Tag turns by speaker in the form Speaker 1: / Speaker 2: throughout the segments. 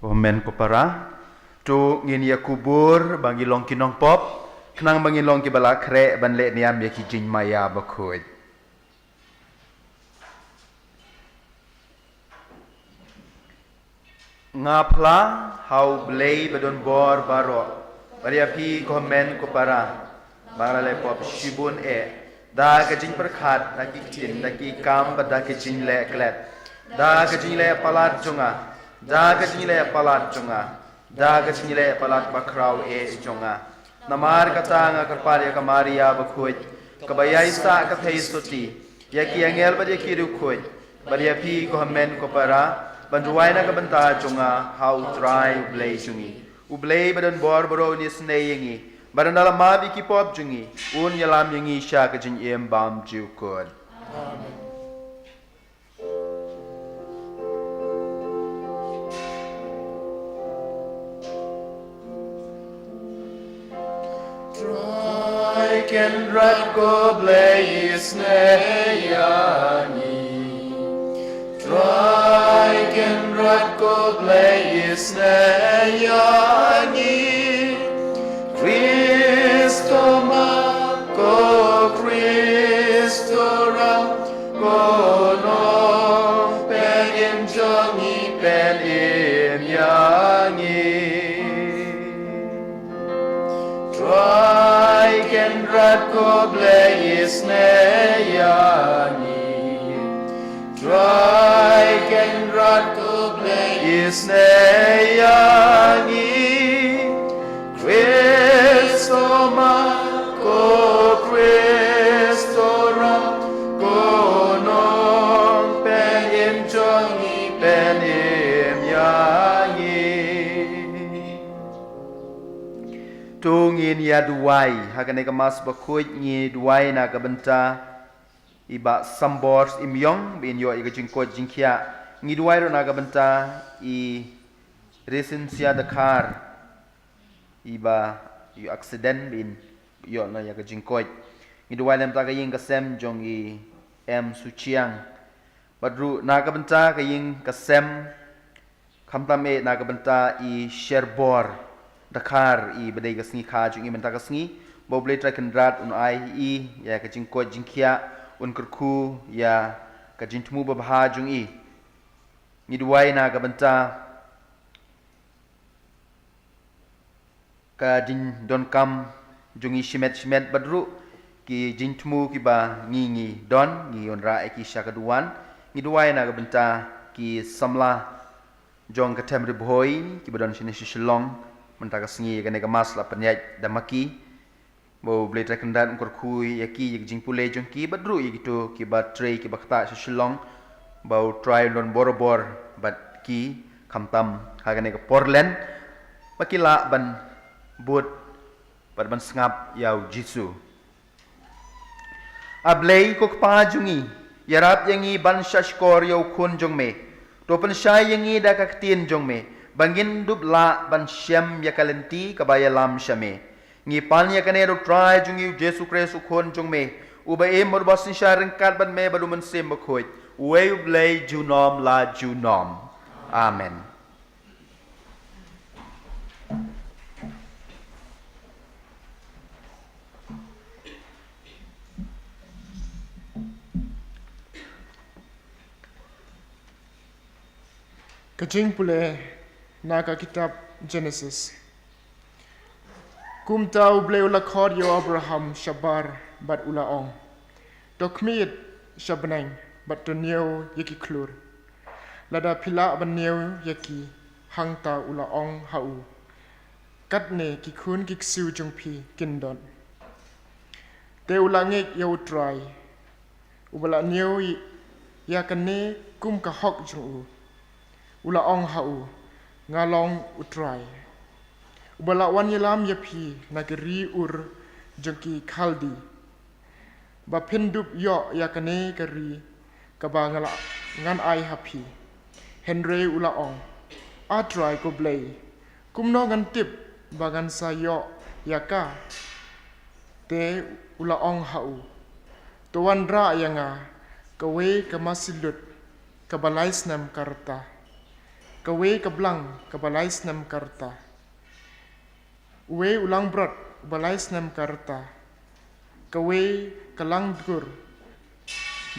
Speaker 1: Omen kopara tu ngin ya kubur bangi long kinong pop kenang bangi long ki bala kre ban le niam ya ki jin maya bakoi ngapla hau blei badon bor baro baria pi komen kopara bara le pop shibun da ka jin perkhat da ki tin da ki kam ba da ki jin le klet da ka jin le palat junga da ka jin le palat junga da ka jin le palat bakrau junga namar ka tanga karpari ka maria bakoi ka bayai sa ka thei suti ya ki angel ba ki ru khoi baria pi komen kopara banduai na ka banta junga how try blei jungi ublei badan bor boro ni snayingi barandala mabi ki pop jungi un yalam yangi sha ka jin em bam ju kod amen. Try can rat go blei snayani try can rat go blei snayani Cristo ma go Cristo ra go no pen im jongi pen im yangi try can rat go blei snayani try can rat go blei snayani Cristo ma go Cristo ra go non pen im jongi pen im yangi tungin ya duai hakane ka mas bakoi ngi duai na ka benta iba sambors imyong bin yo iga jingko jingkia ngi duai ro na ka benta I resensia Dakar iba yu accident bin yo na ya ka jingkoi ngi duai lem ta ka ying ka sem jong I em suchiang badru na ka benta ka ying ka sem khamtame na ka benta I sherbor Dakar I badai ka sngi kha jong I benta ka sngi boble tra kan rat un ai I ya ka jingkoi jingkia un kurku ya ka jintmu ba bha jong I ngi duai na ka benta ka jin don kam jungi shimet badru ki jintmu ki ba ngi don ngi on ra ki shakaduan ngidwai na gabenta ki samla jong ka tem ribhoi ki badon sini shishlong menta ka sngi ka ne ka mas la panyai damaki bo ble ta kandan kor kui yaki yik jing pule jong ki badru yigitu ki ba tray ki bakta shishlong bo try don borobor bat ki kamtam ha ka ne ka porlen makila ban but ban sngap yau jisu ablei kok pa jungi yarap yangi ban shashkor yau kun jong me topan shay yangi da kaktin jong me bangin dubla ban syam yakalenti kabaya lam syame ngi pan yakane ro try jungi jesu kresu kun jong me uba e morbasin sharing kat ban me baduman sem bakhoy we blei junom la junom amen.
Speaker 2: Kajing pule naga kitab Genesis. Kum tau ble ula khod yo Abraham shabar bat ula ong. Dokmit shabneng bat tunyo yaki klur. Lada pila banyo yaki hang ta ula ong hau. Kat ne ki kun kik siu jung pi kindon. Te ula ngek yo try. Ubala nyo yakane kum ka hok jung u. Ula ong hau ngalong utrai ubala wan yelam yapi nageri ur jengki khaldi ba pindup yo yakane kari kaba ngala ngan ai hapi henry ula ong atrai ko blei kumno ngan tip bagan sayo yaka te ula ong hau tuan ra yanga kawe kamasilut kabalais nam karta kawe kablang kabalais nam karta uwe ulang brat balais nam karta kawe kalang dur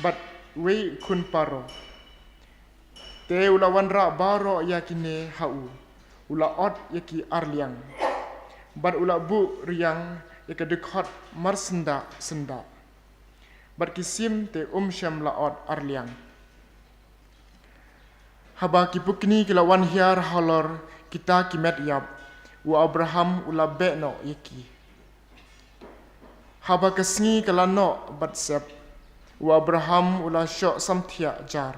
Speaker 2: bat we kun paro te ulawan ra baro yakine hau ula ot yaki arliang bat ula bu riang yakadekhat marsenda senda bat kisim te syam la ot arliang haba kipukni kilawan hiar halor kita kimet yap wa Abraham ula bekno yaki haba kesngi kalano bat sep wa Abraham ula syok samthia jar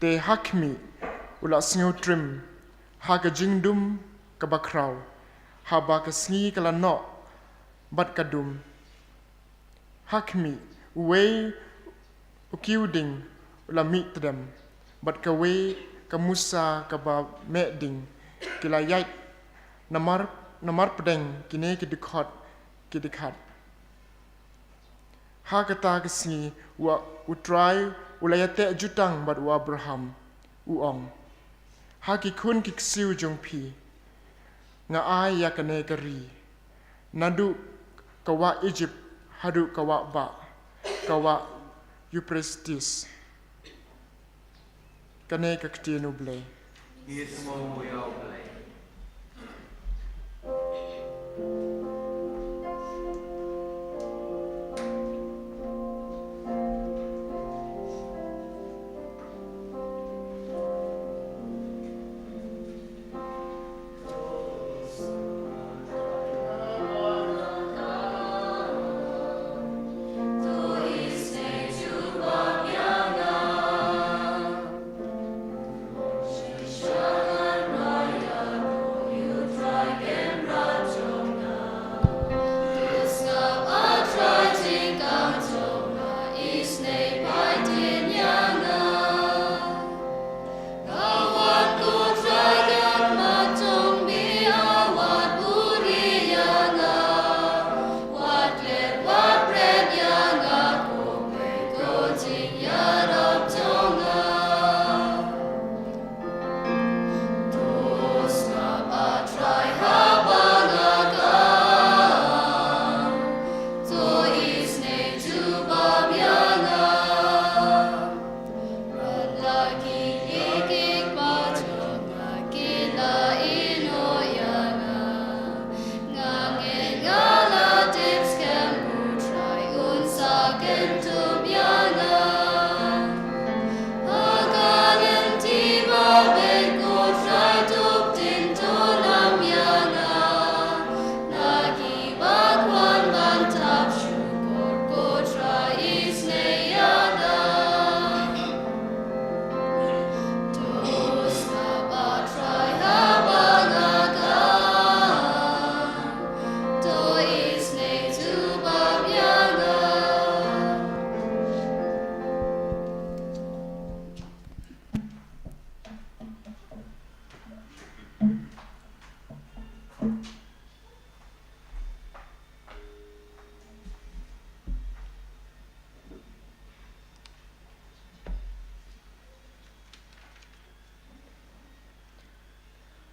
Speaker 2: te hakmi ula sngu trim haga jingdum kabakrau haba kesngi kalano bat kadum hakmi we ukiuding ula mitdem bat kawe kamusa kaba meding kilayat namar pedeng kine kidikhat ha kata kesni wa utrai ulayate jutang bat wa Abraham uong ha kikun kiksiu jongpi nga ai yakane kari nadu kawa Egypt hadu kawa ba kawa Euphrates kane kaktinu blay
Speaker 3: Ismo yo blay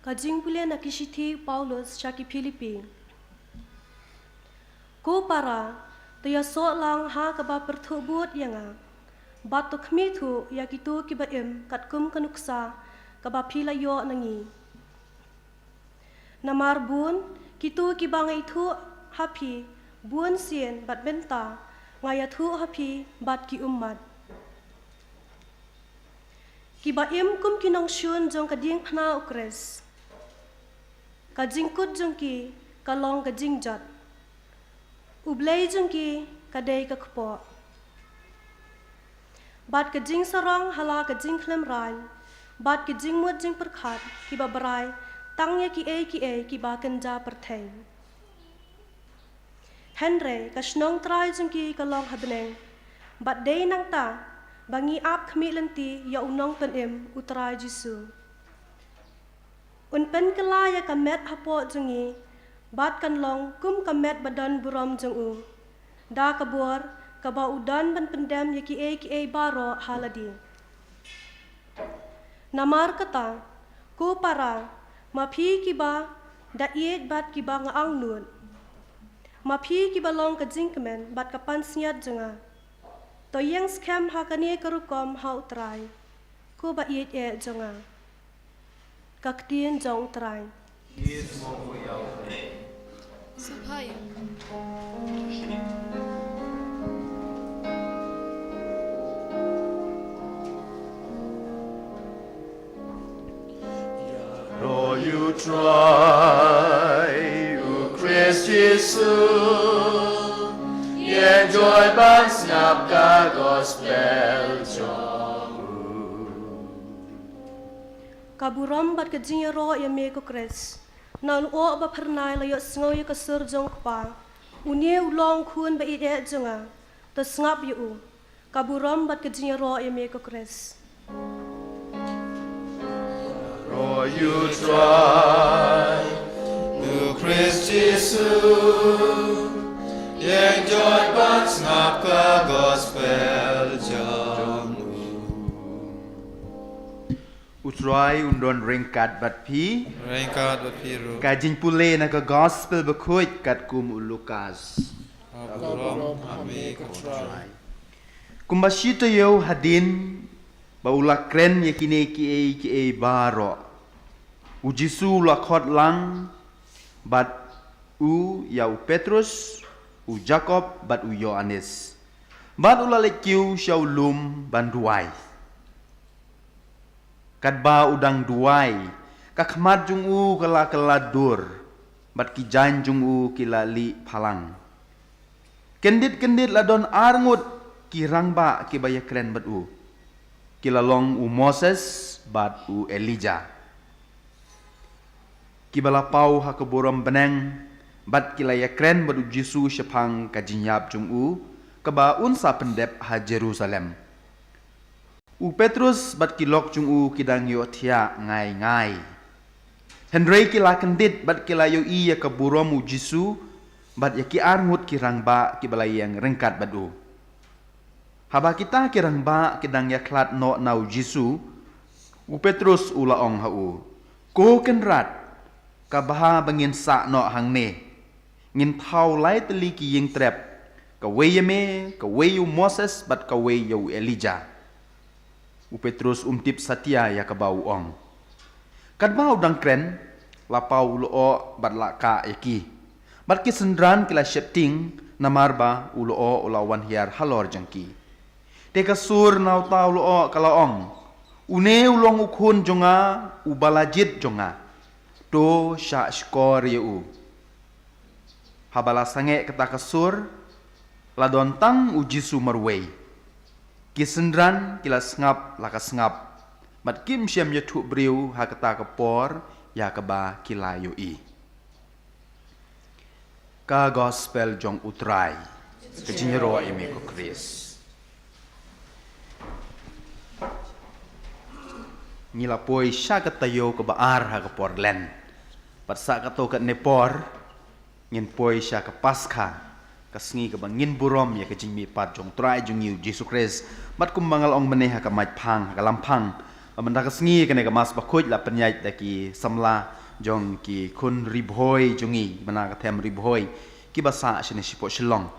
Speaker 4: Kajing pula nak kisithi Paulus syaki Filipi. Ko para tu ya so lang ha ka ba perthubut yang batu khmi thu ya kitu ki ba em kat kum kanuksa ka ba philayo nangi. Namar bun kitu ki ba ngai thu happy bun sien bat benta ngaya thu happy bat ki ummat. Ki ba em kum kinong shun jong kading phna ukres. Ka jingkut jong ki ka long ka jingjat. Ublay jong ki ka day ka kpo. Bat ka jing sarang hala ka jing klem rai. Bat ka jing mut jing perkhat ki ba barai tangya ki ki ba kenja perthai. Henry ka snong trai jong ki ka long habneng. Bat day nang ta bangi ap khmi lenti ya unong pen em utrai Jisu. Un pen kala ya kamet hapo jengi bat kan long kum kamet badan buram jeng u. Da kabur kaba udan ban pendem ya ki baro haladi. Namar kata ku para mapi kiba da iet bat kiba ngaang nun. Mapi kiba long ka jingkemen bat kapan sniat jenga. To yang scam hakani karukom ha utrai. Ku ba iet jenga. Kaktien jong utrai.
Speaker 3: Yesumo yao play.
Speaker 5: Supaya.
Speaker 1: Though you try, O Christ Jesus, enjoy ban snap ka gospel jong.
Speaker 4: Kaburam bat kajing ro ya me ko kres. Nan o ba pernai la yo sngo ya kasur jong pa. Unie ulong khun ba ide jonga. Ta snap yu. Kaburam bat kajing ro ya me ko kres.
Speaker 1: Though you try,
Speaker 6: O Christ Jesus, enjoy ban snap ka gospel jong.
Speaker 1: utrai undon ringkat bat pi,
Speaker 6: Rengkat bapiru.
Speaker 1: kajing pule na ka gospel bakut kat kum Lukas.
Speaker 6: Aburam ami kutrai.
Speaker 1: Kumbasito yo hadin baula kren ya kine ki baro. Ujisu la khot lang bat u yau Petrus u Jacob bat u Yohanes. Bat ula lekiu syaulum banduai. Kadba udang duai kakmat jung u kala dur bat kijan jung u kilali palang. Kendit ladon arngut kirang ba kibaya kren bat u. Kilalong u Moses bat u Elijah. Kibala pau hakaburam beneng bat kilaya kren bat u Jisu syapang kajinyap jung u kaba unsa pendep ha Jerusalem. U Petrus bat kilok jung u kidang yo thia ngai. Henry kila kendit bat kila yo iya kaburam u Jisu bat ya ki arngut kirang ba kibala yang rengkat bat u. Haba kita kirang ba kidang ya klat no nau Jisu u Petrus ula ong ha u. Ko kenrat kabaha bangin sa no hang ne. Ngin thau lai teli ki ying trep. Kawayame, kawayu Moses bat kawayu Elijah. U Petrus umtip satia ya kabau ong. Kadbau dang kren lapau loo bat laka yaki. Bat ki sendran kila shepting namarba uloo ulawan hiar halor jangki. Teka sur nau tau loo kalaong. Une ulong ukun jonga ubalajit jonga. Do sya skor yu. Habala sange kata kasur ladon tang uji sumarway. Kisendran kila sengap laka sengap. Mat kim syam yatu briu ha kata kapor ya kaba kila yui. Ka gospel jong utrai. Kejinyero imi ko Kris. Ngila poi sya kata yo kebaar ha kapor len. Patsa kato kat nepor ngin poi sya ke paskha kasngi ke bangin burom ya ke jingmi pat jong trai jong yu Jesu Christ mat kum mangal ong meneh ka maj phang ka lampang benda kesengi kena kemas bakut la penyait daki samla jong ki kun ribhoi jongi benda ketem ribhoi ki basa sini sipok shelong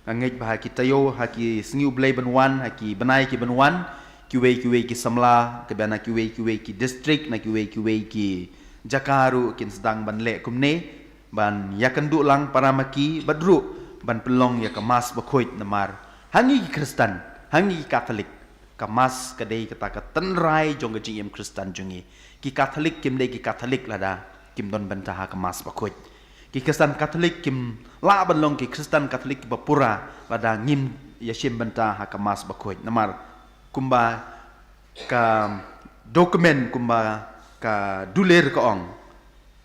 Speaker 1: ngait bah ki tayo ha ki sengi ublai benwan ha ki benai ki benwan ki samla ke bana ki district na ki Jakaru kin sedang ban le kumne ban yakendu lang paramaki badru ban pelong ya kemas bakoit namar hangi Kristen hangi Katolik kemas kadai kata ka tenrai jong ke jim Kristen jongi ki Katolik kim dei ki Katolik lada kim don bentah kemas bakoit ki Kristen Katolik kim la ban long ki Kristen Katolik bapura lada ngim ya shim bentah kemas bakoit namar kumba ka dokumen kumba ka duler ka ong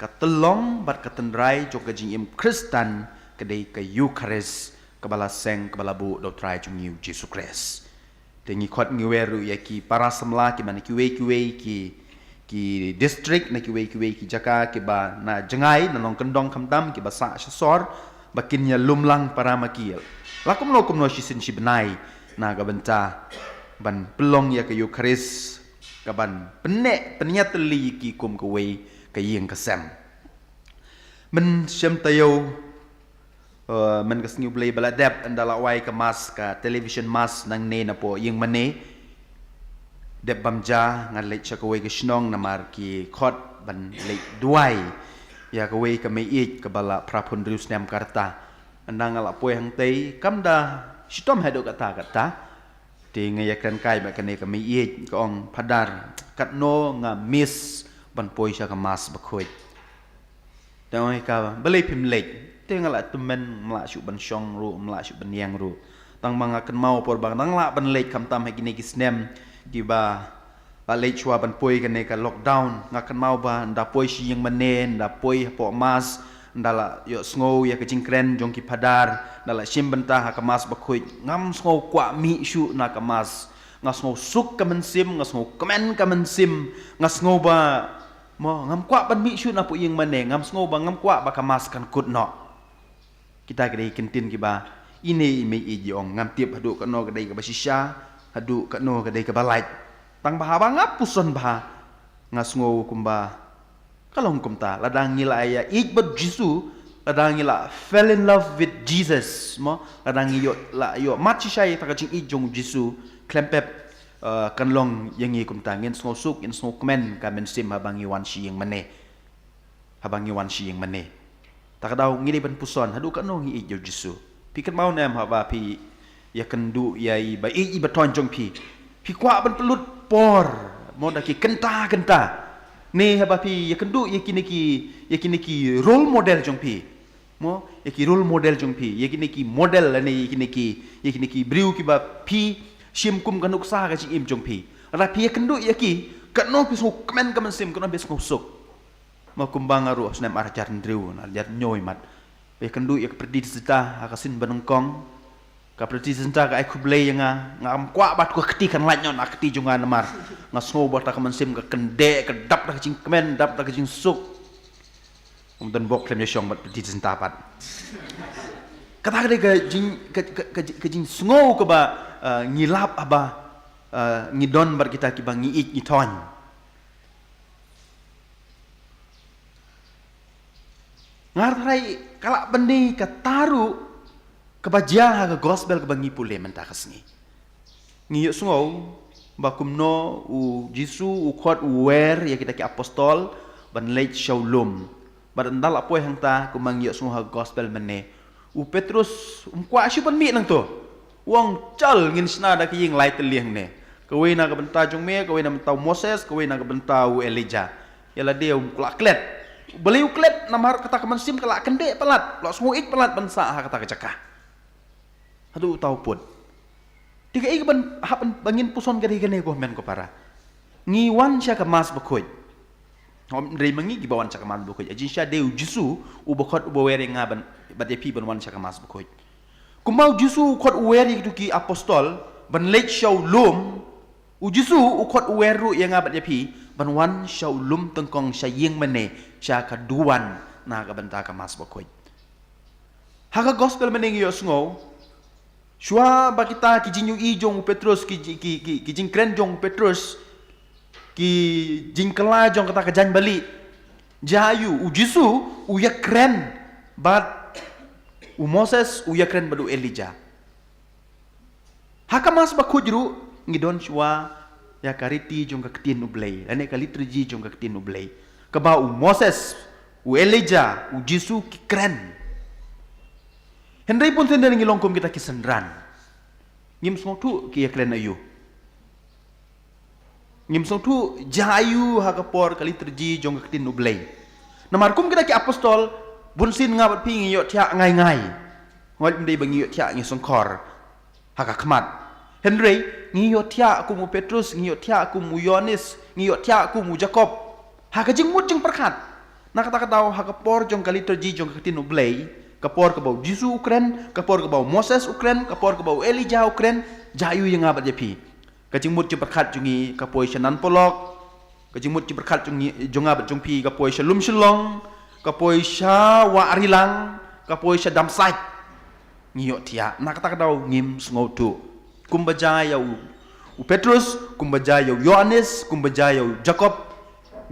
Speaker 1: ka telong bat ka tenrai jong ka jing im Kristen kadai ka Eucharist kabala seng kabala bu do try jong yu Jesus Christ tengi khot ngiweru ya ki para samla ki man ki district na ki jaka ki ba na jengai na long kendong khamdam ki ba sa sor bakin ya lumlang para makil lakum no shisin shi benai na ga benta ban pelong ya ka Eucharist kaban penyat li ki kum ka wei ka yeng ka sem men sem tayo men ka sngiu play bala dep andala wai ka mas ka television mas nang ne na po yeng mane dep bamja ngan le cha ka wei ka snong namar ki khot ban le duai ya ka wei ka me ik ka bala prapun rius nem karta andang ala po hang tei kamda shitom hado kata ti ngayakan kai ba kane ka miit ka ong padar katno nga miss ban poi sha ka mas bakhoi tawai ka balai pim lek te ngala tumen mla shu ban shong ru mla shu ban yang ru tang manga kan mau por bang tang la ban lek kam tam ha kini ki snem ki ba lek chwa ban poi kane ka lockdown nga kan mau ba nda poi shi yang manen nda poi po mas ndala yo sngo ya ka jingkren jong ki padar ndala shimbenta ha kamas bakhoi ngam sngo kwa mi shu na kamas ngasngo suk ka mensim ngasngo kemen ka mensim ngasngo ba mo ngam kwa ban mi shu na pu ying mane ngam sngo ba ngam kwa ba kamas kan kut no kita gede kentin ki ba ini me i jong ngam tiap hadu ka no gede ka basisha hadu ka no gede ka balait tang ba ba ngap puson ba ngasngo kumba kalong kumta ladang ngila ya ikbat Jisu ladang ngila fell in love with Jesus mo ladang yo la yo machi shai ta kaching ijong Jisu klempep kanlong yang ngi kumta ngin sngo suk in sngo kmen ka men sim habangi wan shi yang mane ta kadaw ngili ban puson hadu ka no ngi ijo Jisu pikat mau nem ha ba pi ya kendu ya i ba i baton jong pi kwa ban pelut por mo da ki kenta ne haba pi yakendu yakiniki role model jong pi mo yaki role model jong pi yakiniki model ne yakiniki briu ki ba pi shim kum kanuk sa ga im jong pi ra pi yakendu yaki kanno pi so kmen kaman sim kanno bes ngusuk mo kumbang aru snem arjar ndriu arjar nyoy mat yakendu yak perdi sita akasin banengkong ka perdi sita ka aku blay nga ngam kwa bat ko keti kan lanyon akti jungan mar ngasngo bata ka mensim ka kende ka dap ta jing kemen dap ta jing suk umdan bok klem yong bat di sentapat kata ka jing sngo ka ba ngilap aba ngidon bar kita ki bang ngiit ngiton ngartai kala bendi ka taru kebajian ha gospel ke bangi pule mentakas ni ngi sngo bakumno u Jisu u khot u wer ya kita ki apostol ban leit shaulum ban dal apoy hang ta kumang yo sngo ha gospel mene u Petrus kwa shu ban mi nang to wong chal ngin sna da ki ying lai teliang ne kawai na ka benta jong me kawai na mentau Moses kawai na ka benta u Elijah yala dia kla klet beliau klet namar kata kemensim kala kende pelat lo sngo ik pelat ban sa ha kata kecakah aduh tahu pun tiga ik ban hapan bangin puson gade gane ko men ko para ngiwan sya ka mas bakoy om dre mangi gibawan sya ka mas bakoy ajin sya deu Jisu u bakot u bawere ngaban badye pi ban wan sya ka mas bakoy kumau Jisu khot u weri ki apostol ban lech shaw lum u Jisu u khot u weru yang ngabat pi ban wan shaw lum tengkong sya yeng mene sya ka duan na ka banta ka mas bakoy haga gospel meneng yo sngo Shua ba kita kijing yung ijong Petrus kijing kren jong Petrus ki jingkela jong kata kejan balik jayu u Jisu u ya keren bat u Moses u ya keren badu Elijah hakamas bakujru ngidon shwa ya kariti jong kaketin ublay ane kalitriji jong kaketin ublay kaba u Moses u Elijah u Jisu ki keren Henry pun sendiri ngilongkum kita kisendran ngim semua tu ki ya keren ayu ngim semua tu jayu hakapor kalitriji jong kaketin ublay namarkum kita ki apostol bunsin ngabat pi ngiyot tia ngai ngol mdei bangi yot tia ngi songkor hakakhmat Henry ngiyot tia ku mu Petrus ngiyot tia ku mu Yohanes ngiyot tia ku mu Jacob hakajing mut jing perkat nakata katau hakapor jong kalitriji jong kaketin ublay kapor ke bau Jisu ukren kapor ke bau Moses ukren kapor ke bau Elijah ukren jayu yang ngabat jepi kajimut ci berkat jungi kapoi shanan polok kajimut ci berkat jungi jonga jungpi kapoi shalum shalong kapoi sha wa arilang kapoi sha damsai ngiyot tia nakata kadau ngim sngotu kumbaja ya u Petrus kumbaja ya Yohanes kumbaja ya Jacob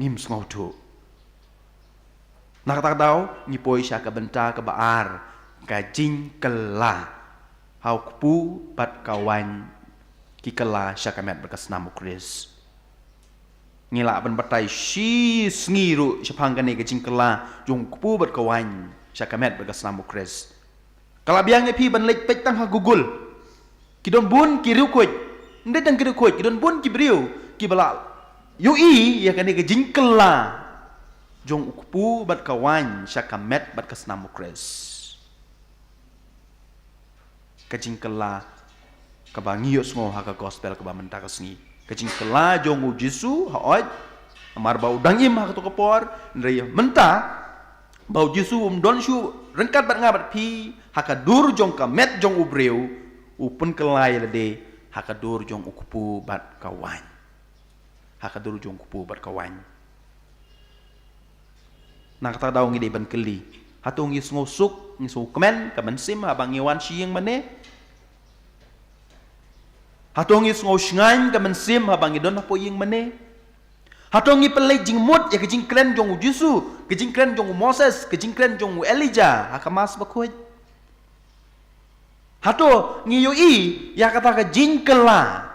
Speaker 1: ngim sngotu nakata kadau ngipoi sha ka benta ka baar kajing kela hau kupu pat kawan kikala syakamet berkas namu Kris ngila ban batai shi sngiru syapangkane ke jingkala jung kupu berkawan syakamet berkas namu Kris kala biang epi ban lek pek tang ha Google kidon bun kiriu kuj ndai tang kiriu kuj kidon bun kibriu kibala yui ya kane ke jingkala jung kupu berkawan syakamet berkas namu Kris ke jingkala kabangi yot semua haka gospel kaba mentaka sengi kajing kela jong u Jisu haoj amar bau dangim haka to kapor ndrei menta bau Jisu don shu rengkat bat ngabat pi haka dur jong ka met jong u breu u pun kelai lade haka dur jong u kupu bat kawan haka dur jong kupu bat kawan nak ta daw ngi de ban keli hatung ngis ngosuk ngisu kemen ka bensim abang ngiwan sieng mane hatongi ngau shngan ka mensim habang idon apo ying mane hatongi pelai jing mut ya kejing kren jong u Jisu kejing kren jong u Moses kejing kren jong u Elijah hakamas bakuj hato ngiyo i ya kata ka jing kela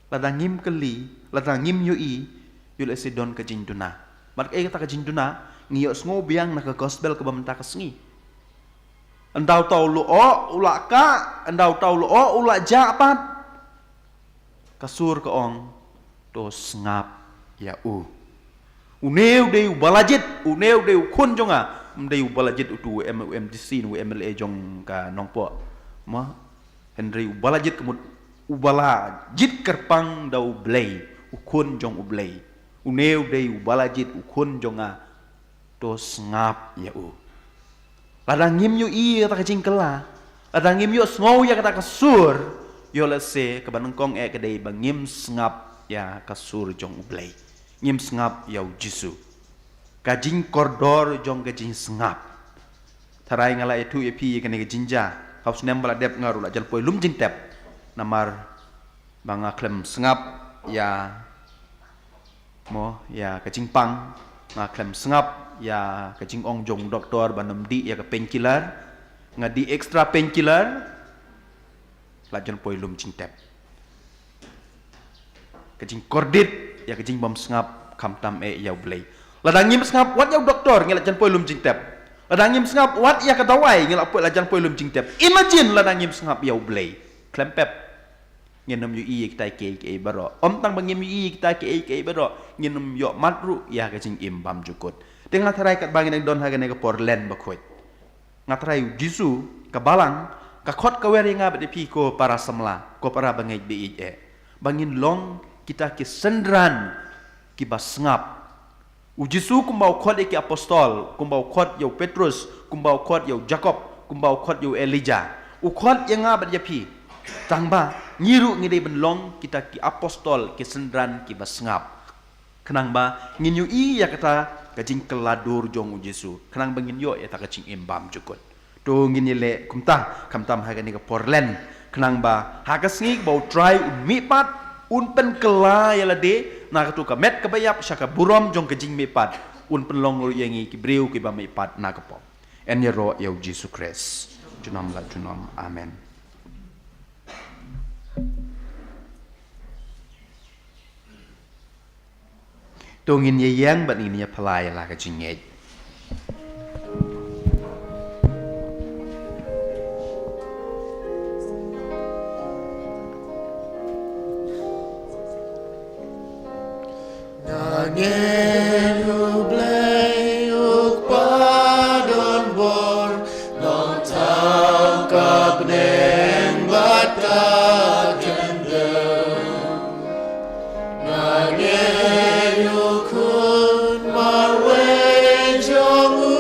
Speaker 1: ladang ngim keli ladang ngim yo i yul esidon ka jing duna mat kata ka jing duna ngiyo sngo biang na ka gospel ka bamenta ka sengi Endau tau lu o ulak ka endau tau lu o ulak japat kasur ke ong to ngap ya uneu de balajit uneu de kun jonga mdei balajit utu MDC nu MLA jong ka nongpo ma Henry balajit kemut ubala jit kerpang dau blay ukun jong ublay uneu de balajit ukun jonga to ngap ya ladang ngim yu i kata kajing kela ladang ngim yu ngau ya kata kasur yo lese kebanengkong kedai bangim ngap ya kasur jong ublay ngim ngap ya Jisu kajing kordor jong kajing ngap tarai ngala itu epi kene kajinja haus nem bala dep ngaru la jan poi lum jing tep namar banga klem ngap ya mo ya kajing pang ngaklem ngap ya kajing ong jong doktor banam di ya ke painkiller ngadi extra painkiller lajan poi lum jing tep kajing kordit ya kajing bom ngap kamtam ya blay ladang ngim ngap wat ya doktor ngela jan poi lum jing tep ladang ngim ngap wat ya kadawai ngela poi lajan poi lum jing tep imagine ladang ngim ngap ya blay klempep ngenom yu i kita ke baro om tang bangim yu i kita ke baro ngenom yo matru ya kajing imbam jukut dengan tarai kat bangin don hagane ke porlen bakoy ngatarai Jisu kabalang kakot kawer yang abet pi ko para semla ko para bangai bi bangin long kita ki sendran ki basngap u Jisu kumbau khot ki apostol kumbau khot yo Petrus kumbau khot yo Jacob kumbau khot yo Elijah u khot yang abet pi tangba nyiru ngide benlong kita ki apostol ki sendran ki basngap kenang ba nginyu i ya kata kajing keladur jong u Jisu kenang bangin yo ya ta kajing imbam jukut to ngin le kumta kamtam hagani ka porlen kenang ba hagasngi bau try mi pat pen kelai ala de na ka tu ka met ka bayap saka burom jong ka jing me pat pen long yangi ki breu ki ba me pat na ka po en ro yau Jesus Christ junam la junam amen tongin ye yang ban ini palai la ka jing ngai
Speaker 6: Angin ublay ukpadon bor non tau kabneng batat kendel Angin ukun marwe jongu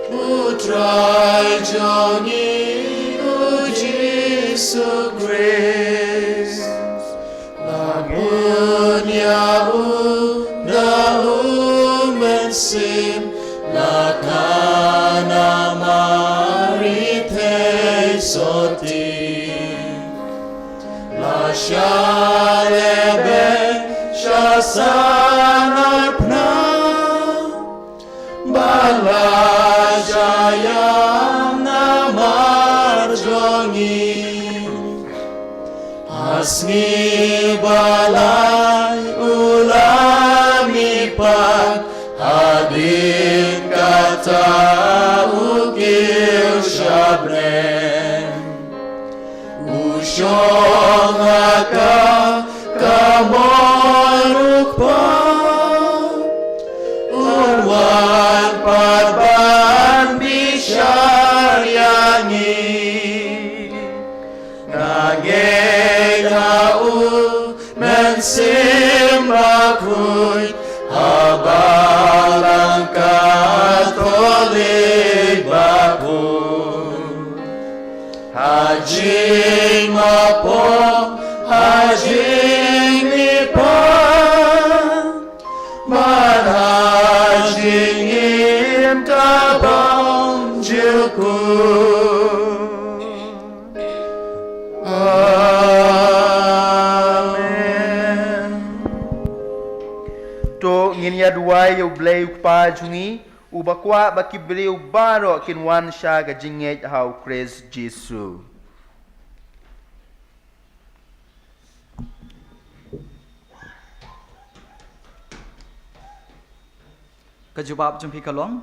Speaker 6: utrai joni uji sugres Lamun yau nahu mensim lakana marite soti la shalebe shasanar pna balajayam namar jongi Asni balai ulami pat hadin kata ukil syabren Usyong haka kamoruk pat Urwan patban bisyar yangi Mensimbakui habalang katolik bakun Haji mapo haji nipan Man haji ngim kabong jilkun
Speaker 1: Nginya duai yau blay ukpa jungi ubakwa baki beliau baro kinwan sha ga jinget hau Christ Jesus
Speaker 5: Kajubab jumpi kalong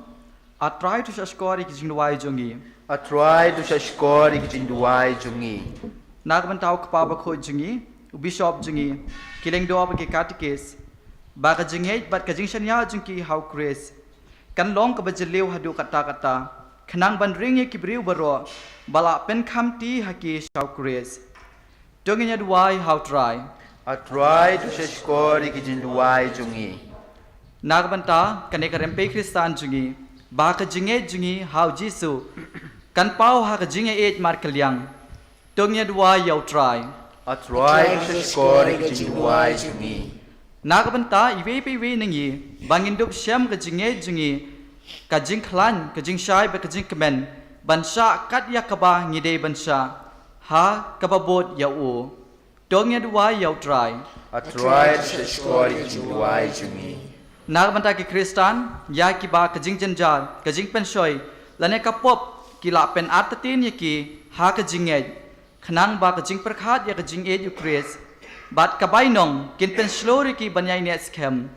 Speaker 5: I try to score ik jingduai jungi
Speaker 1: I try to score ik jinduai jungi
Speaker 5: Nagbantau kpaba kho jungi bishop jungi kileng do ab ke katikes Baka jinghet bat kajing shanya jungki hau Chris kan long ka bajeliu hadu kata khnang ban ring ki briu baro bala pen kham ti haki hau Chris donginya duai how try
Speaker 1: I try to score ik jinduai jungi
Speaker 5: Nagbanta kane karempe Kristan jungi baka jinghet jungi hau Jisu kan pau ha ka jinghe et mar kalyang donginya duai yau try
Speaker 1: I try to score ik jinduai jungi
Speaker 5: Nagbanta iwe nangi bangin dup syam ka jinge jungi ka jing khlan ka jing shai ba ka jing kemen bansha kat ya kaba ngide bansha ha kababot ya u dongya duwa ya try
Speaker 1: I try to score ik jinduai jungi
Speaker 5: Nagbanta ki Kristan ya ki ba ka jing janjal ka jing pensoi lane ka pop ki la pen atatin ya ki ha ka jinge khnang ba ka jing perkhat ya ka jing e yu Chris Bat kabainong kin pen slori ki banyai net scam.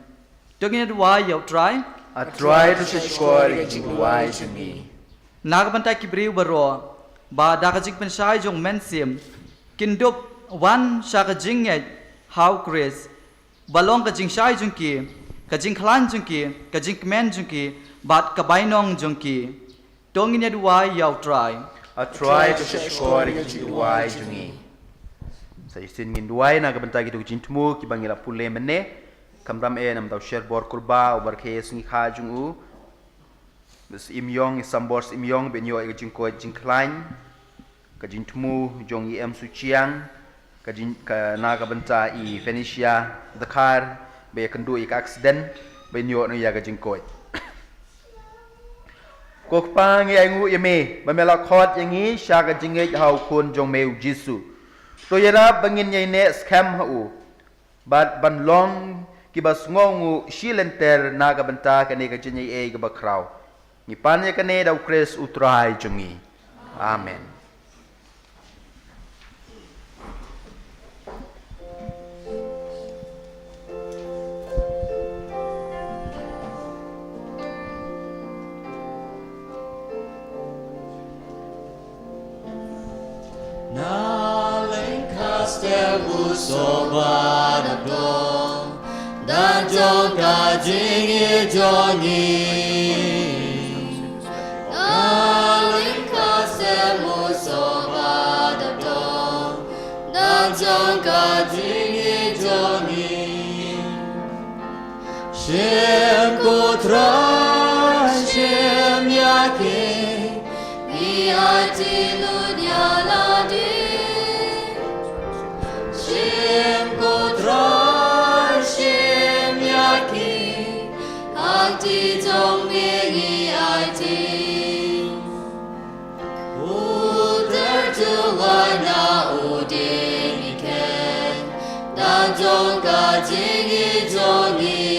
Speaker 5: Dongin duai yau try.
Speaker 1: I try to score ik jinduai jungi
Speaker 5: Nagbanta ki briu baro ba da ka jing pen sai jong mensim kin dup wan sha ka jing et how Chris balong ka jing sai jong ki ka jing khlan jong ki ka jing men jong ki bat kabainong jong ki dongin duai yau try.
Speaker 1: I try to score ik jinduai jungi Sa isin ngin duai na kabanta gitu jintmu ki bangila pule mene kamram nam tau share bor kurba ubar ke sungi kha jungu bes imyong sambors imyong benyo e jingko jingklain ka jintmu jong em suciang ka na kabanta I Phoenicia Dakar be kendu ik accident benyo no ya ka jingko kokpa ngi aingu yeme bamela khot yangi sha ka jinge hau kun jong meu jisu to yara bangin nyai ne scam hau bat ban long ki bas ngongu shilenter naga benta kane ka jinyai e ga bakraw ni panya kane dau kres utrai jungi amen
Speaker 6: Sobarado dan jonga jingi jongi alika semu sobarado dan jonga jingi jongi shem kotra shem yake ni ati lunya di Ti dong mingi ai ti Uder juwana udeni ken Dan dong ka jingi jongi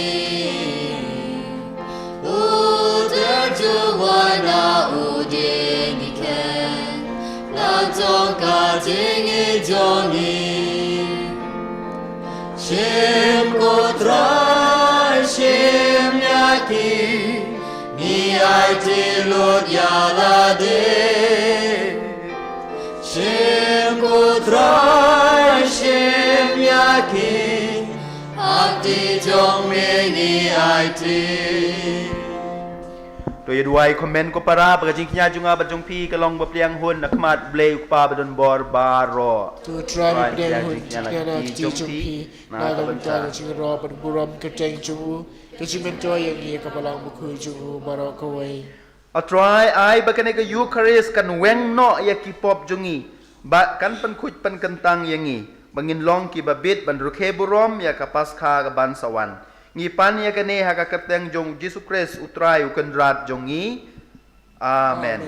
Speaker 6: Uder juwana udeni ken Dan dong ka jingi jongi Shem kotrai shem ni ai ti lut yala de shem kutrai shem yaki akti jong me ni ai ti
Speaker 1: to yadwai komen ko para bagajing knya junga bajong pi kalong bapliang hun nakmat blay pa badon bor baro
Speaker 2: to try to play with together ti chumpi na ga banta chi ro pat buram ka teng chu ka chi men toy yang ye ka palang bu khu chu baro ko wei
Speaker 1: a try ai bakane ka eucharist kan weng no ya ki pop jungi ba kan pan khuj pan kantang yangi bangin long ki babit ban rukhe burom ya ka paskha ga ban sawan ngi pan ya kane ha ka kateng jong Jesus Christ utrai ukandrat jongi amen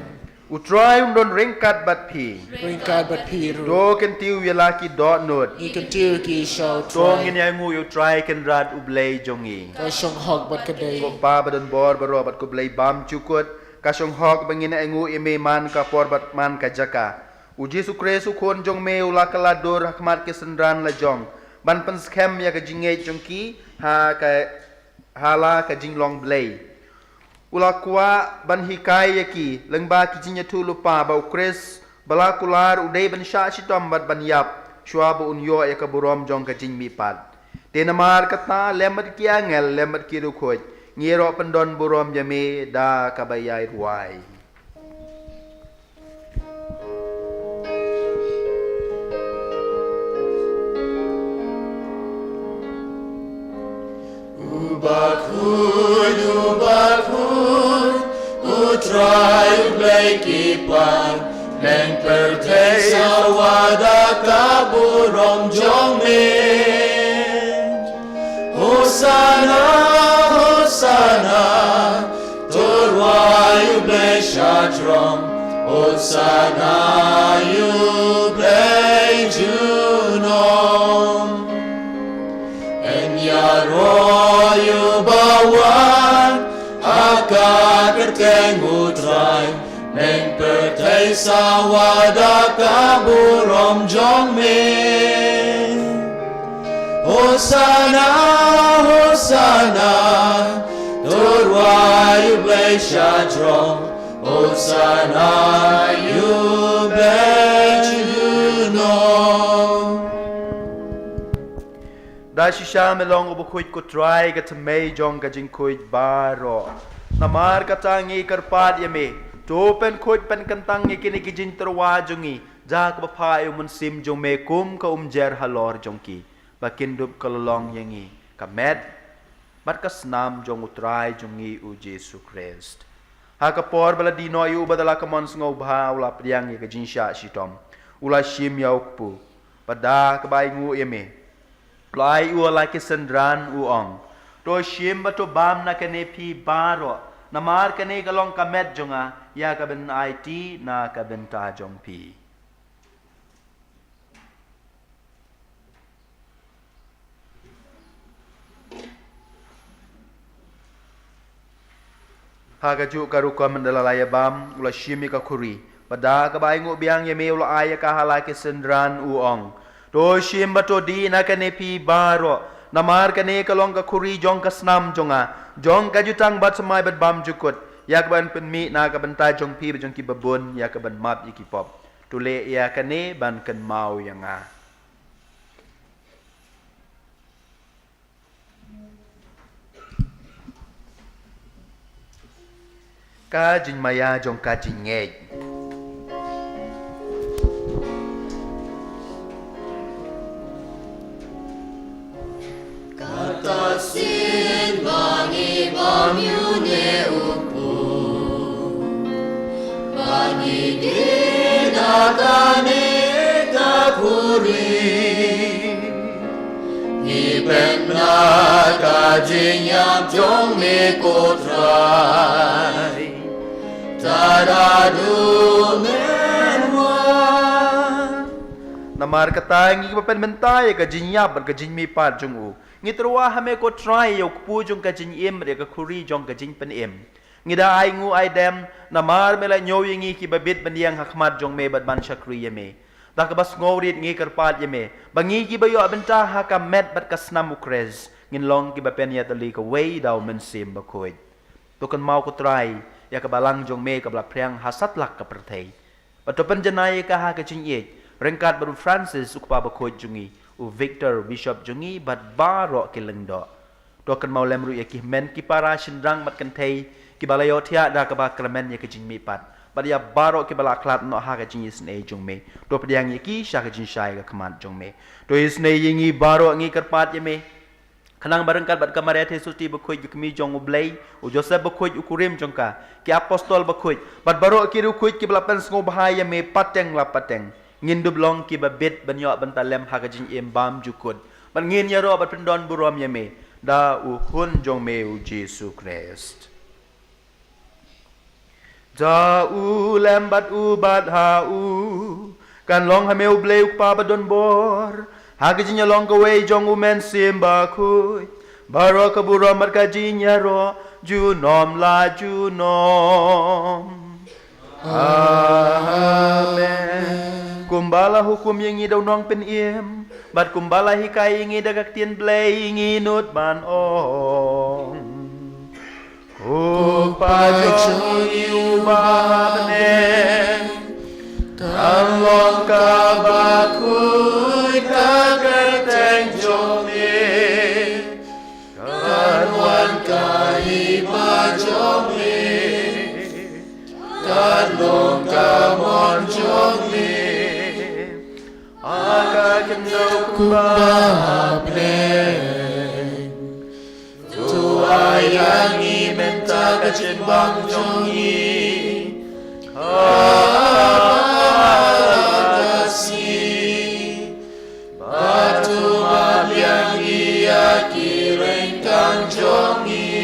Speaker 1: utrai don ringkat bat pi
Speaker 2: ringkat bat pi ru
Speaker 1: do ken tiu ya la ki do not
Speaker 2: ni kan tiu ki shau
Speaker 1: to ngin ya ngu utrai kandrat ublei jongi
Speaker 2: ka shong hok bat ka dei
Speaker 1: ko pa badon bor baro bat ko blei bam chukut ka shong hok bangin ya ngu ime man ka por bat man ka jaka u Jesus Christ kon jong me ula kala dor hakmat ke sendran la jong ban pan scam ya ka jinge jongki ha ka hala ka jinglong blay ula kwa ban hikai yaki lengba ki jinya tu lupa ba ukres bala kular udai ban sha shitom bat ban yap shwa bu unyo ya ka burom jong ka jing mi pat tenamar kata lemat ki angel lemat ki ru khoj ngiro pendon burom jame da ka bayai ruai
Speaker 6: Ubakun, utrai blekipan, neng pertei sawada kaburom jongmen. Hosana, Hosana, turwai ublei shadrom, Hosana ublei junom. Royu bawan Aka kerteng utrai Neng pertei sawada kaburom jongmen Hosana, Hosana Turwayu blei shadrom Hosana yublei junom
Speaker 1: da shisha melong ubu kuit ko try ga tmei jong ga jing kuit baro namar ka tangi karpat yame to pen kuit pen kantang ye kini ki jing terwa jongi ja ka pa yu mun sim jong me kum ka jer halor jongki bakin dub kalong yangi kamet mat ka snam jong utrai jongi u Jesus Christ ha ka por bala di no yu badala ka mon sngo bha ula priang ye ka jing sha shitom ula shim yauk pu pada ka bai ngu yame Lai ua like sendran uong. To shim ba to bam na kane pi baro. Namar kane kalong kamet jonga. Ya ka ben IT na ka ben ta jong pi. Hagaju karuka mendalalaya bam ula shimi ka kuri. Pada ka baingu biang yeme ula aya ka halaki sendran uong. Do shim bato di na kanepi baro. Namar kane kalong ka kuri jong ka snam jonga. Jong ka jutang bat semai bat bam jukut. Yak ban penmi na ka benta jong pi jong ki babun yak ban map iki pop. Tule ya kane ban ken mau yang a. Ka jing maya jong ka jing ngej.
Speaker 6: Kata sin bangi bam yune upu Bani dina kane kakuri Iben na kajing yam jong me kotrai Taradu menwa
Speaker 1: Namar kata ngi papen mentai ka jing yap ka jing mi pat jong u. Ngi terwa hame ko try yo ku jong ka jing em re ka kuri jong ka jing pen em. Ngi da ai ngu ai dem namar mela nyowi ngi ki babit bandiang hakmat jong me bad ban shakri yeme. Da ka bas ngawrit ngi karpat yeme. Bangi ki bayo abenta ha ka met bat ka snam ukrez. Ngin long ki bapen ya tali ka way daw men sim ba koy. To kan mau ko try ya ka balang jong me ka bla priang hasat lak ka perthei. Patopen janai ka ha ka jing ye. Rengkat baru Francis ukpa ba koy jungi. U Victor Bishop jungi bat baro kileng do. Do kan mau lemru ya ki men ki para shindrang mat kan thei ki balayo thia da ka ba kramen ya ka jing mi pat. Bat ya baro ki bala klat no ha ka jing is ne jung me. Do pediang ya ki sha ka jing shai ka khamat jung me. Do is ne yingi baro ngi karpat ya me. Kanang barangkat bat kamare the suti ba khoi kmi jong u blai u Joseph ba khoi u kurim jong ka ki apostol ba khoi bat baro ki ru khoi ki bala pen sngo bahaya me pateng la pateng. Ngin dublong ki babit banyo bantalem hakajing em bam jukut. Ban ngin yaro bat pendon burom yeme. Da u kun jong me u Jesu Christ. Da u lem bat u bat ha u. Kan long hame u bleu pa badon bor. Hakajing long ka way jong u men simba kui. Baro ka burom bat kajing yaro. Junom la junom. Amen. Kumbala hukum yang ngi daw nong pen iem bat kumbala hikai ngi dagak tien blay ngi nut ban ong upajong iubahane talong kabakuy kagerteng jomi kanwan kahiba jomi talong kamon jomi Aga kendo kubahapleng Tu ayangi menta kacimbang jongi Kasih Batu mabiangi akireng kang jongi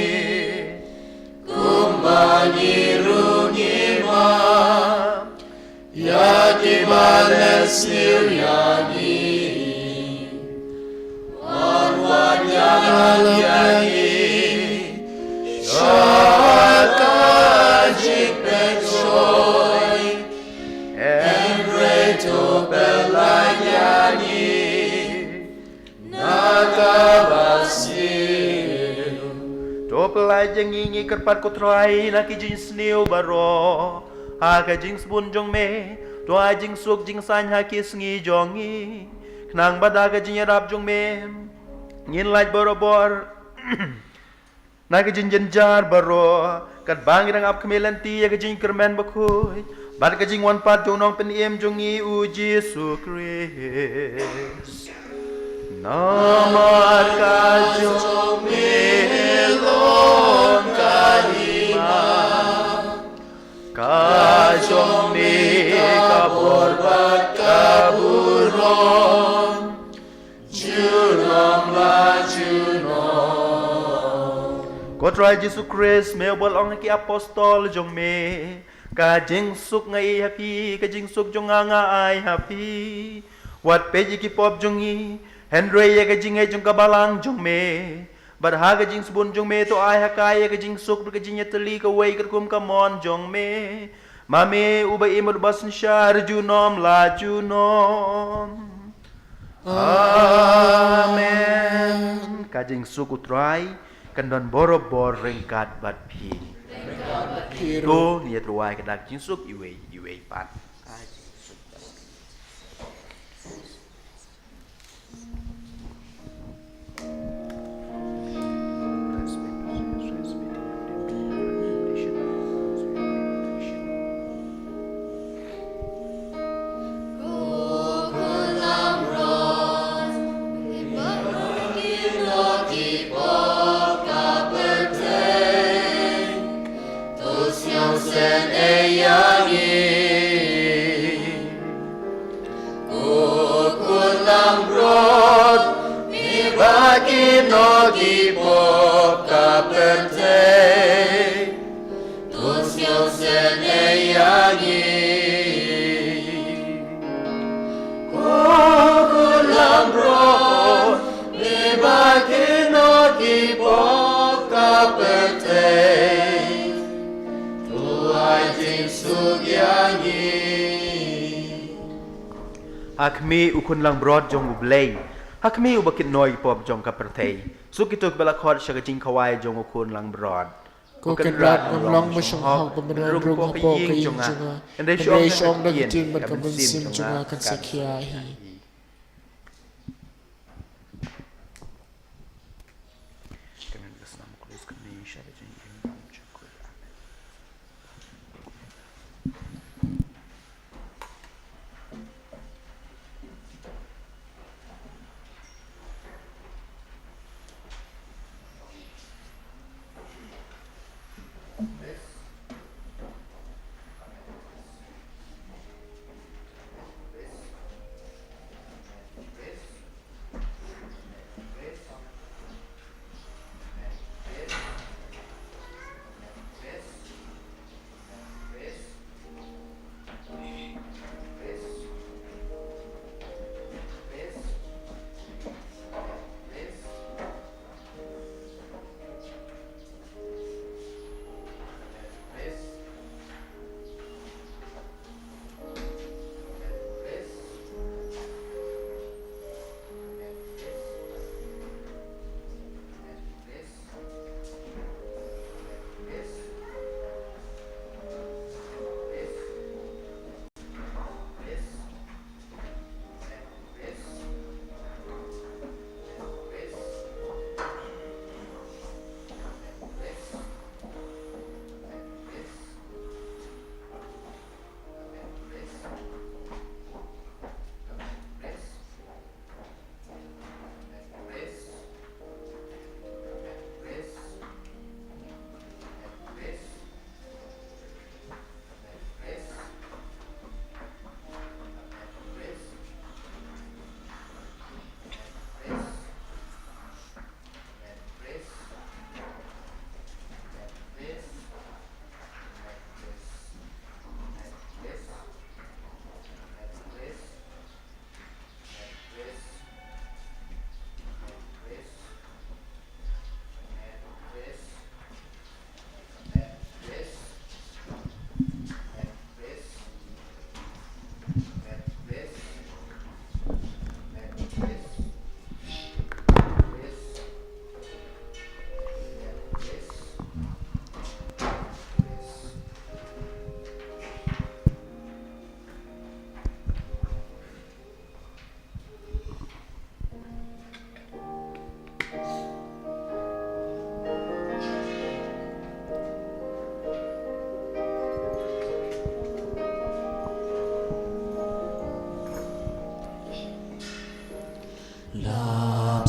Speaker 1: Kumbani rungi ma Yaki bales niyagi Wanwan yang yagi Shaka jik pechoy Engreto pelayani Nakabasil To pelay jengingi kerpat kutrai Naki jins niu baro Haka jing spun jong me, doa jing suk jing san hakis ngi jongi, knang badaga jing yarap jong me, ngin laj borobor, naga jing jenjar baro, kat bang irang ap kemelanti ya jing kermen bakuy, bar ka jing wan pat jong nong pen iem jongi u Jesu Christ. Namar ka jong me lon kahima. Kajong ni kaborbat kaburon Junom la junom Kotray Jesu Christ mebol ong ki apostol jong me Kajing suk ngai happy kajing suk jong nga ai happy Wat peji ki pop jong i Henry ya kajing ai jong kabalang jong me But haga jing subun jong me to ai hakaya ka jing suk ka jing yatali ka way ka kum ka mon jong me. Mame uba imod basin syar junom la junom. Amen. Kajing suku try kandon boro-bor rengkat bat pi. Go niat ruai kedak jing suk iwe pat. Akmi ukun lang broad jong ublay. Akmi ubakit noy pop jong kapertay. Sukitok balakot siya kajing kawai jong ukun lang broad.
Speaker 2: Kukan rat ngomlong masyong hok pembenaran rung hapo kaying junga. Andai syong nagtin magkabensim junga kan sakyahi.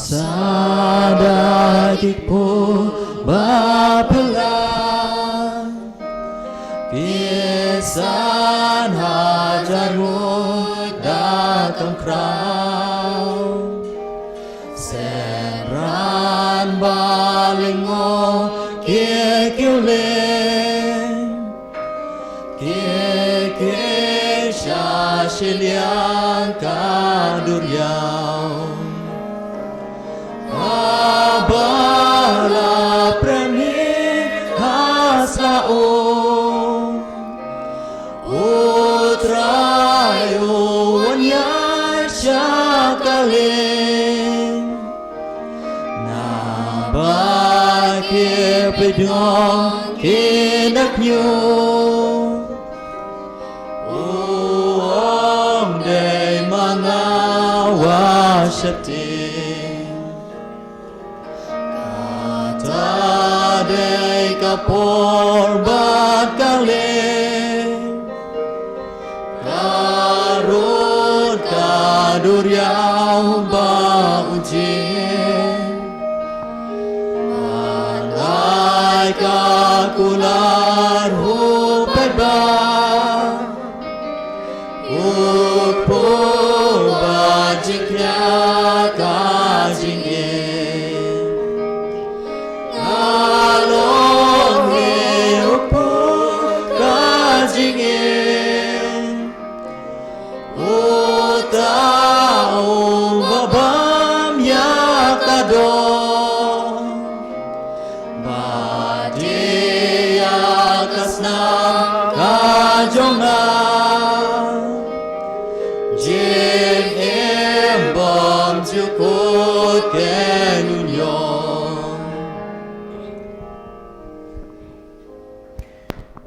Speaker 6: Sadadikpo bapelan Pisan hajarmu datang krau Seran balingo kikiuling Kiki syashiliang kaduryau Abah la prani hasla Utrayo wanyai shakaling Nabake pedong kinak nyo Uong day mga wasyatin Kata day kapor bat kaling Karut kaduryaw ba ujin Manay kakular hupay ba Upo ba jiknya kajingin Ngalong upo kajingin Utao babam yakadong Badia kasna kajongna Jin embam jukut kenunyon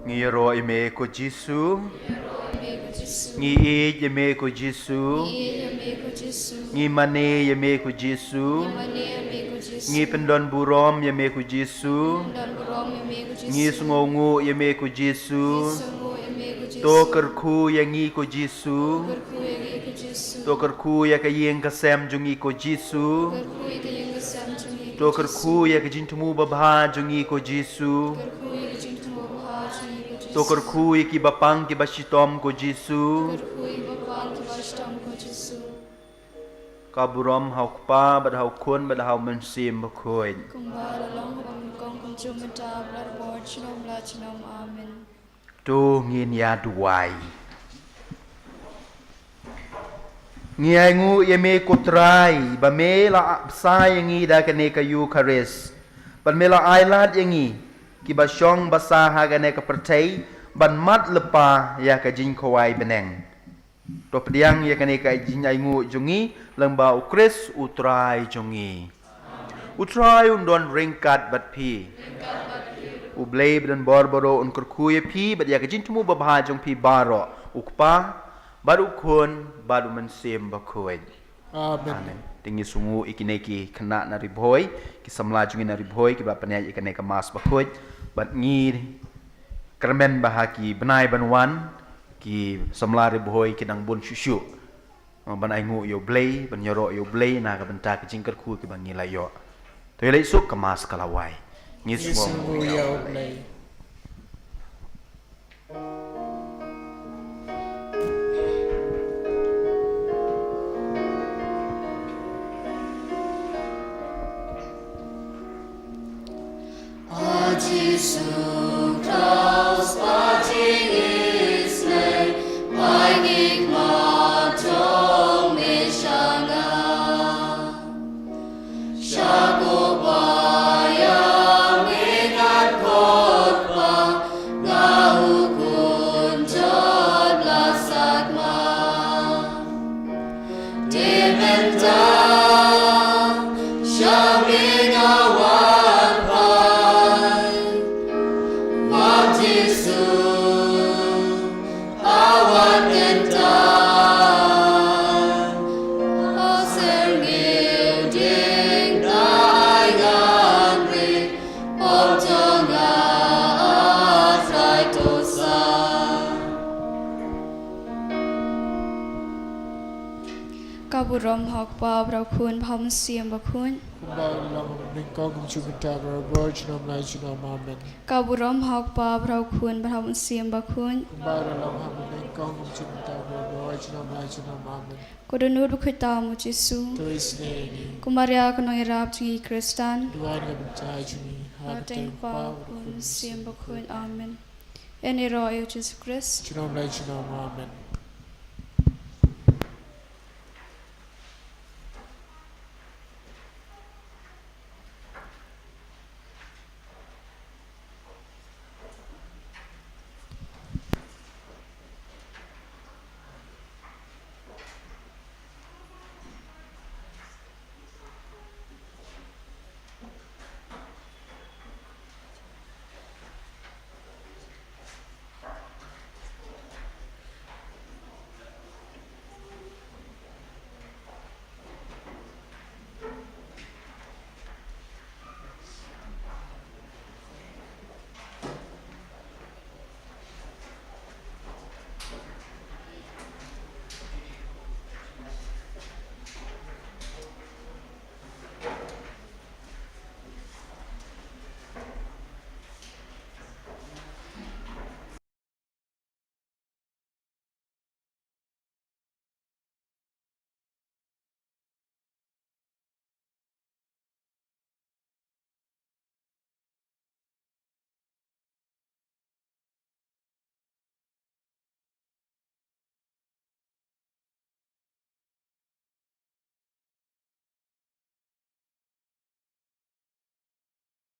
Speaker 1: Ngiro ime ko Jisu. Ngi i yeme ko Jisu. Ngi mane yeme ko Jisu. Ngi pendon burom yeme ko Jisu. Ngi sungongu yeme ko Jisu. To kerku yang ngi ko Jisu. To kerku ya kayeng kasem jungi ko Jisu. To kerku ya kajintumu babha jungi ko Jisu. To kerku ya ki bapang ki basitom ko Jisu. Kaburom hau kpa bad hau kun bad hau mensim bakoin. Tu ngin ya duai. Ngiai ngu yeme kutrai ba me la sai yangi da kane kayu karis. Ban me la ailat yangi ki ba shong basa ha kane ka pertai ban mat lepa ya ka jin kowai beneng. To pediang ya kane ka jin ai ngu jungi lengba ukris utrai jungi. Utrai undon ringkat bat pi. Ublay dan borboro un kurkuye pi bat ya ka jin tumu babha jung pi baro ukpa baru kun baru mensim bakoy. Amen. Tinggi sungu ikineki kena na riboy ki samla jungi na riboy ki ba panay ikane ka mas bakoy bat ngir kermen bahaki benai banwan ki samla riboy ki nang bun syusyu. Ban ai ngu yo blay ban nyoro yo blay na ka benta ki jingker ku ki bangi layo. To yelai suk ka mas kalawai. Ngir sungu yo blay.
Speaker 6: Jesus Christ, parting His name, my Nikmato Meshanga, Shakopaya Megat Kotpa, Gahukun Jod Lasakma, Dementa, Shamingawa.
Speaker 7: Kaburom hakpa brakun pham siam bakun. Kaburom hakpa brakun pham siam bakun. Kodonur bukhita mu Jisu. Kumaria kanong irap jingi Kristan. Hateng pa kun siam bakun. Amen. Eniro Yesus Christ.
Speaker 2: Amen.